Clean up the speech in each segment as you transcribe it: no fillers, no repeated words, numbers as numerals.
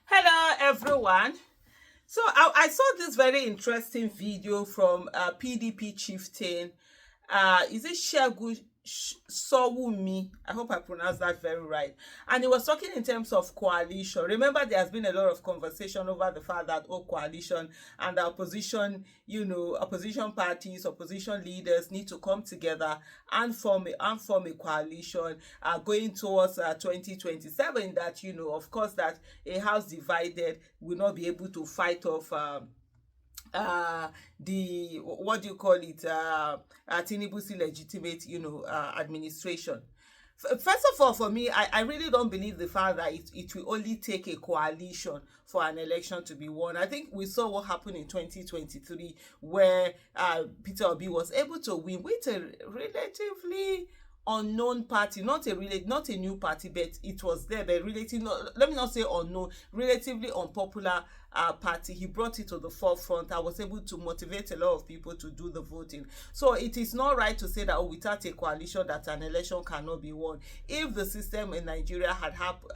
Hello, everyone. So I saw this very interesting video from PDP Chieftain. Is it Segun Sowunmi? I hope I pronounced that very right. And he was talking in terms of coalition. Remember, there has been a lot of conversation over the fact that coalition and the opposition, opposition parties, opposition leaders need to come together and form a coalition going towards 2027. That of course, that a house divided will not be able to fight off the what do you call it Tinubu's illegitimate administration. First of all, for me, I really don't believe the fact that it will only take a coalition for an election to be won. I think we saw what happened in 2023 where Peter Obi was able to win with a relatively unknown party, not a new party, but it was there, but relatively, let me not say unknown, relatively unpopular party. He brought it to the forefront. I was able to motivate a lot of people to do the voting. So it is not right to say that without a coalition that an election cannot be won. If the system in Nigeria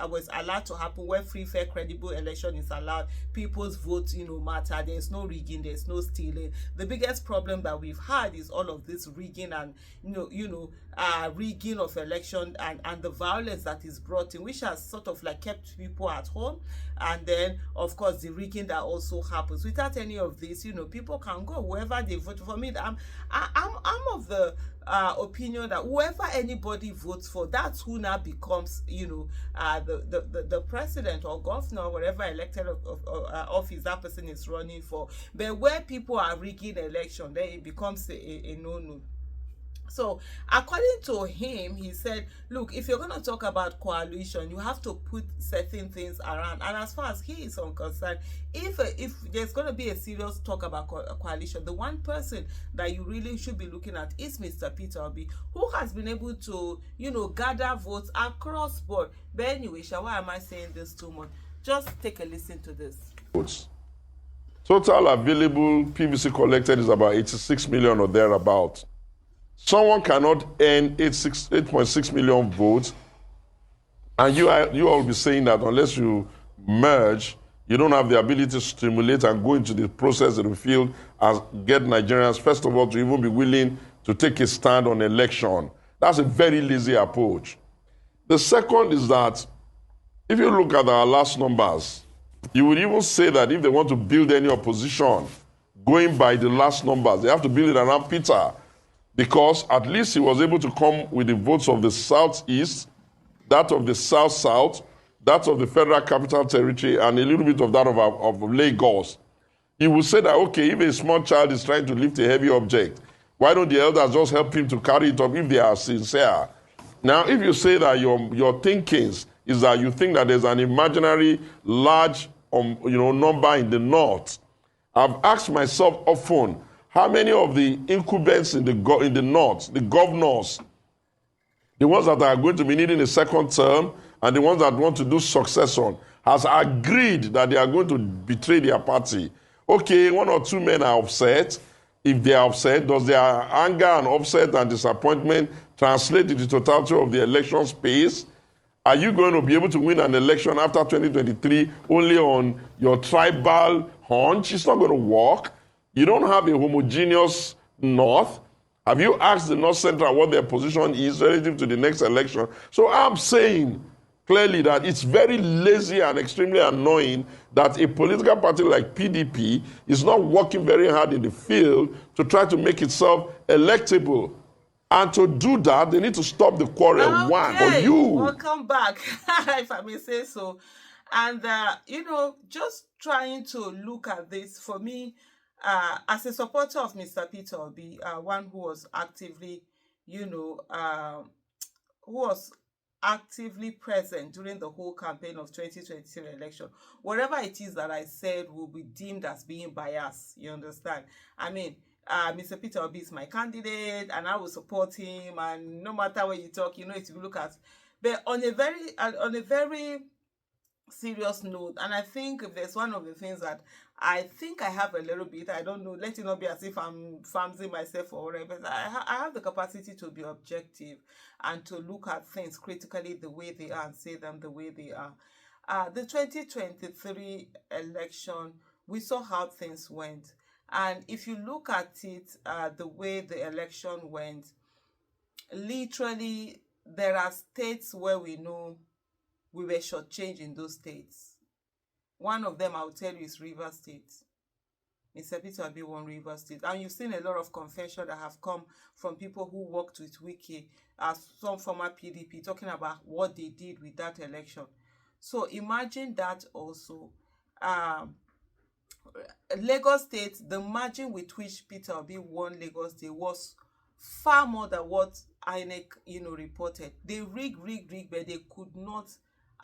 was allowed to happen where free, fair, credible election is allowed, people's votes matter. There's no rigging, there's no stealing. The biggest problem that we've had is all of this rigging and rigging of election and the violence that is brought in, which has sort of like kept people at home. And then of course the rigging that also happens. Without any of this, people can go whoever they vote for. Me, I'm of the opinion that whoever anybody votes for, that's who now becomes the president or governor or whatever elected office that person is running for. But where people are rigging election, then it becomes a no-no. So according to him, he said, look, if you're going to talk about coalition, you have to put certain things around. And as far as he is concerned, if there's going to be a serious talk about coalition, the one person that you really should be looking at is Mr. Peter Obi, who has been able to, gather votes across board. But anyway, why am I saying this too much? Just take a listen to this. Votes. Total available PVC collected is about 86 million or thereabout. Someone cannot earn 8.6 million votes, and you will be saying that unless you merge, you don't have the ability to stimulate and go into the process of the field and get Nigerians, first of all, to even be willing to take a stand on election. That's a very lazy approach. The second is that if you look at our last numbers, you would even say that if they want to build any opposition, going by the last numbers, they have to build it around Peter. Because at least he was able to come with the votes of the Southeast, that of the South-South, that of the Federal Capital Territory, and a little bit of that of Lagos. He would say that, okay, if a small child is trying to lift a heavy object, why don't the elders just help him to carry it up if they are sincere? Now, if you say that your thinkings is that you think that there's an imaginary large number in the North, I've asked myself often, how many of the incumbents in the North, the governors, the ones that are going to be needing a second term and the ones that want to do succession, has agreed that they are going to betray their party? Okay, one or two men are upset. If they are upset, does their anger and upset and disappointment translate into the totality of the election space? Are you going to be able to win an election after 2023 only on your tribal hunch? It's not going to work. You don't have a homogeneous North. Have you asked the North Central what their position is relative to the next election? So I'm saying clearly that it's very lazy and extremely annoying that a political party like PDP is not working very hard in the field to try to make itself electable. And to do that, they need to stop the quarrel. Okay. One, or you. Welcome back, if I may say so. And, just trying to look at this, for me, as a supporter of Mr. Peter Obi, one who was actively, present during the whole campaign of 2023 election, whatever it is that I said will be deemed as being biased. You understand? I mean, Mr. Peter Obi is my candidate, and I will support him. And no matter what you talk, if you look at, but on a very serious note, and I think there's one of the things that I think I have a little bit, I don't know, let it not be as if I'm fancying myself or whatever, but I have the capacity to be objective and to look at things critically the way they are and say them the way they are. The 2023 election, we saw how things went. And if you look at it, the way the election went, literally, there are states where we know we were shortchanged in those states. One of them, I'll tell you, is Rivers State. Mr. Peter Obi won Rivers State. And you've seen a lot of confession that have come from people who worked with Wiki, as some former PDP, talking about what they did with that election. So imagine that also. Lagos State, the margin with which Peter Obi won Lagos State was far more than what INEC, reported. They rig, but they could not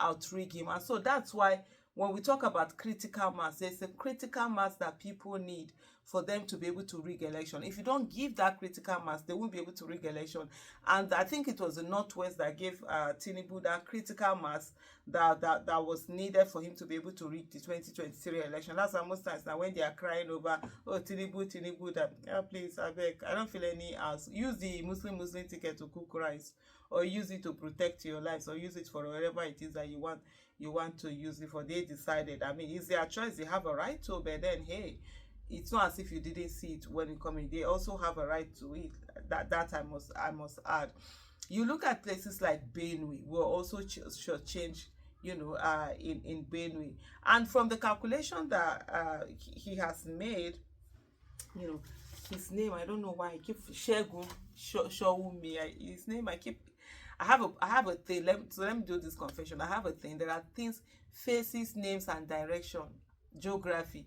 outrig him. And so that's why when we talk about critical mass, there's a critical mass that people need for them to be able to rig election. If you don't give that critical mass, they won't be able to rig election. And I think it was the Northwest that gave Tinubu that critical mass that was needed for him to be able to rig the 2023 election. That's why most times now when they are crying over, oh, Tinubu, that, please, I beg, I don't feel any else. Use the Muslim ticket to cook rice, or use it to protect your lives, or use it for whatever it is that you want to use it for. They decided. I mean, it's their choice. They have a right to, but then, hey, it's not as if you didn't see it when it coming. They also have a right to it. That I must add. You look at places like Benue, we're also shortchanged, in Benue. And from the calculation that he has made, his name, I don't know why I keep Segun, Sowunmi. His name, I have a thing. Let me do this confession. I have a thing. There are things, faces, names, and direction, geography,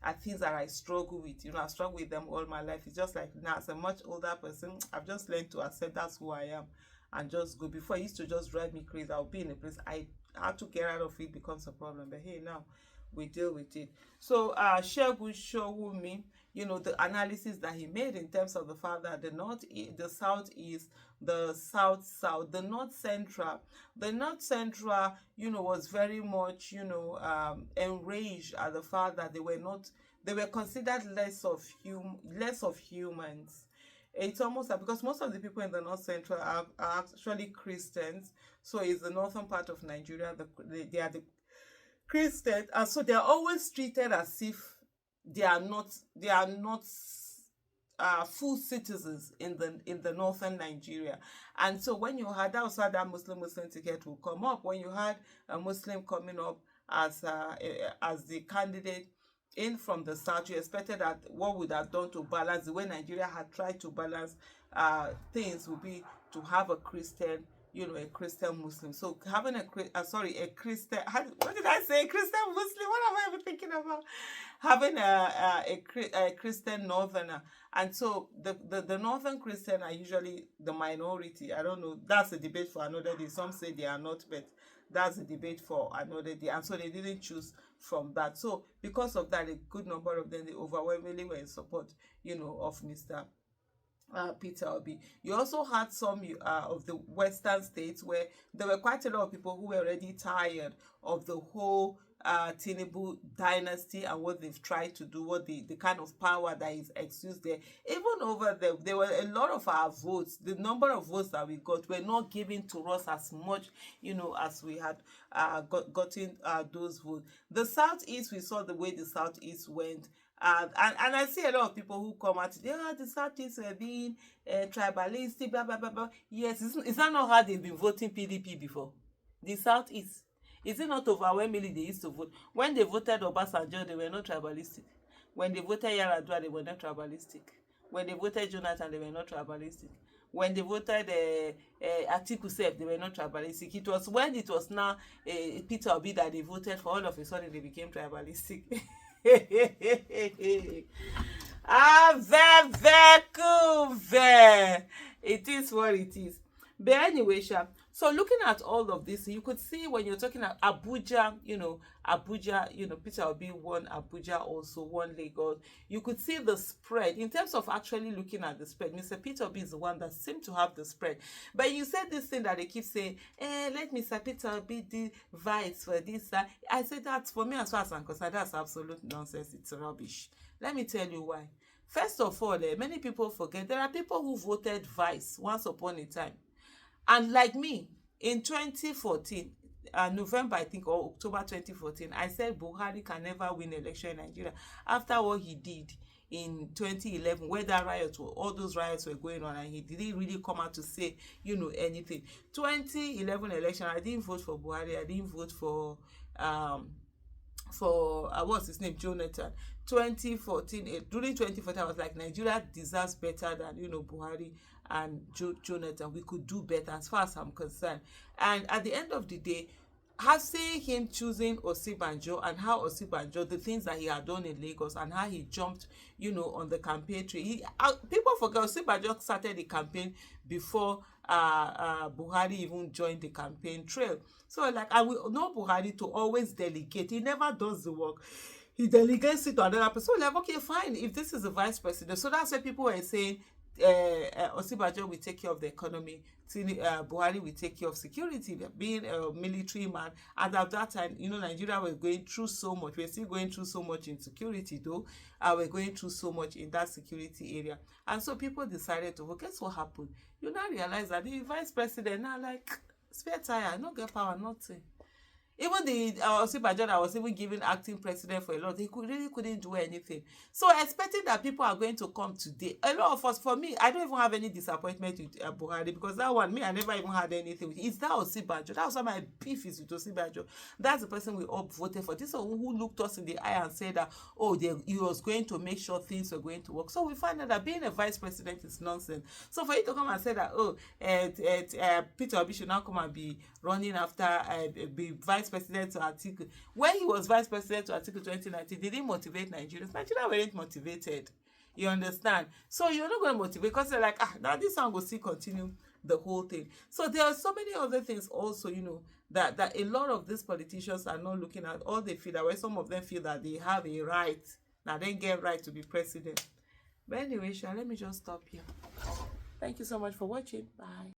are things that I struggle with. I've struggled with them all my life. It's just like now, as a much older person, I've just learned to accept that's who I am and just go. Before, it used to just drive me crazy. I'll be in a place, I had to get out of it, becomes a problem. But hey, now we deal with it. So Segun Sowunmi, the analysis that he made in terms of the fact that the north, the southeast, the south, the north central, was very much, enraged at the fact that they were considered less of humans. It's almost like, because most of the people in the north central are actually Christians. So it's the northern part of Nigeria. They are the Christians, and so they are always treated as if they are not full citizens in the northern Nigeria. And so when you had that Muslim ticket will come up, when you had a Muslim coming up as the candidate in from the south, you expected that what would have done to balance the way Nigeria had tried to balance things would be to have a Christian, a Christian Muslim. So having a Christian, what did I say? Christian Muslim? What am I even thinking about? Having a Christian northerner. And so the northern Christian are usually the minority. I don't know. That's a debate for another day. Some say they are not, but that's a debate for another day. And so they didn't choose from that. So because of that, a good number of them, they overwhelmingly were in support, of Mr. Peter Obi. You also had some of the western states where there were quite a lot of people who were already tired of the whole Tinubu dynasty and what they've tried to do, what the kind of power that is exused there. Even over there were a lot of our votes. The number of votes that we got were not given to us as much, as we had gotten those votes. The southeast, we saw the way the southeast went. And I see a lot of people who come out today, the Southeast were being tribalistic, blah, blah, blah, blah. Yes, is that not how they've been voting PDP before? The Southeast. Is it not overwhelmingly they used to vote? When they voted Obasanjo, they were not tribalistic. When they voted Yar'Adua, they were not tribalistic. When they voted Jonathan, they were not tribalistic. When they voted Atiku Sef, they were not tribalistic. It was when it was now Peter Obi that they voted for, all of a sudden they became tribalistic. Very cool. It is what it is. But anyway, so looking at all of this, you could see when you're talking about Abuja, Peter Obi won Abuja, also won Lagos. You could see the spread in terms of actually looking at the spread. Mr. Peter Obi is the one that seemed to have the spread. But you said this thing that they keep saying, let Mr. Peter Obi do vice for this. I said that for me, as far as I'm concerned, that's absolute nonsense. It's rubbish. Let me tell you why. First of all, many people forget there are people who voted vice once upon a time. And like me, in 2014, November, I think, or October 2014, I said Buhari can never win election in Nigeria after what he did in 2011, where that riot, all those riots were going on, and he didn't really come out to say, anything. 2011 election, I didn't vote for Buhari. I didn't vote for what's his name, Jonathan. 2014, during 2014, I was like, Nigeria deserves better than Buhari and Jonathan. We could do better as far as I'm concerned. And at the end of the day, seeing him choosing Osinbajo and how Osinbajo, the things that he had done in Lagos and how he jumped, on the campaign trail. People forget Osinbajo started the campaign before Buhari even joined the campaign trail. So like, I will know Buhari to always delegate. He never does the work. He delegates it to another person. So like, okay, fine, if this is the vice president. So that's why people were saying Osinbajo will take care of the economy, Buhari will take care of security, being a military man. And at that time, Nigeria was going through so much. We're still going through so much in security, though. We're going through so much in that security area. And so people decided to vote. Guess what happened? You now realize that the vice president now like spare tire, no get power, nothing. Even the Osinbajo that was even given acting president for a lot, he really couldn't do anything. So expecting that people are going to come today, a lot of us, for me, I don't even have any disappointment with Buhari, because that one, me, I never even had anything with it. It's that Osinbajo. That's why my beef is with Osinbajo. That's the person we all voted for. This is who looked us in the eye and said that, he was going to make sure things were going to work. So we find out that being a vice president is nonsense. So for you to come and say that, Peter Obi should now come and be running after, be vice president to Atiku. When he was vice president to Atiku 2019, did he motivate Nigerians? Nigeria weren't motivated. You understand? So you're not going to motivate, because they're like, now this one will still continue the whole thing. So there are so many other things also, that a lot of these politicians are not looking at. All they feel that, where some of them feel that they have a right, now they get right to be president. But anyway, let me just stop here. Thank you so much for watching. Bye.